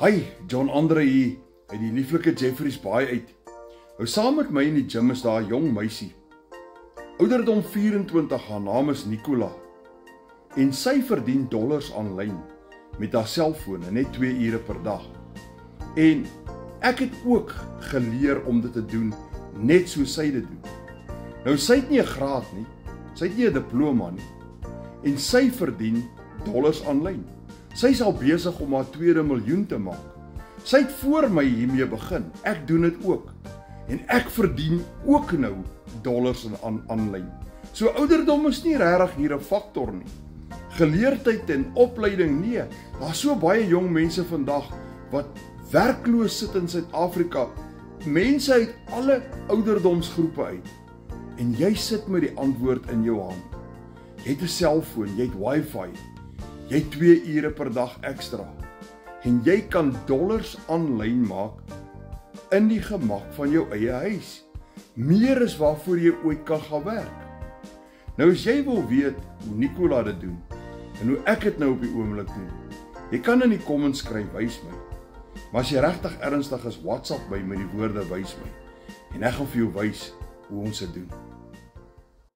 Hi, John Andre hier, uit die lieflike Jeffreys Baai uit. Nou saam met my in die gym is daar 'n jong meisie. Ouderdom 24, haar naam is Nicola. En sy verdien dollars aanlyn met haar selfoon net 2 ure per dag. En ek het ook geleer om dit te doen, net soos sy dit doen. Nou sy het nie 'n graad nie, sy het nie 'n diploma nie, en sy verdien dollars aanlyn. Sy is al besig om haar 2de miljoen te maak. Sy het voor my hiermee begin, ek doen dit ook. En ek verdien ook nou dollars aanlyn. So ouderdom is nie regtig hier 'n faktor nie. Geleerdheid en opleiding nee. Daar's so baie jong mense vandag wat werkloos sit in Suid-Afrika. Mense uit alle ouderdomsgroepe uit. En jy sit met die antwoord in jou hand. Jy het 'n selfoon, jy het wifi. Jy het 2 ure per dag ekstra. En jy kan dollars aanlyn maak in die gemak van jou eie huis. Meer is waarvoor jy ooit kan gaan werk. Nou as jy wil weet hoe Nicola dit doen en hoe ek dit nou op die oomblik doen, jy kan in die comments skryf, wys my. Maar as jy regtig ernstig is, WhatsApp by met die woorde wys my. En ek gaan vir jou wys hoe ons dit doen.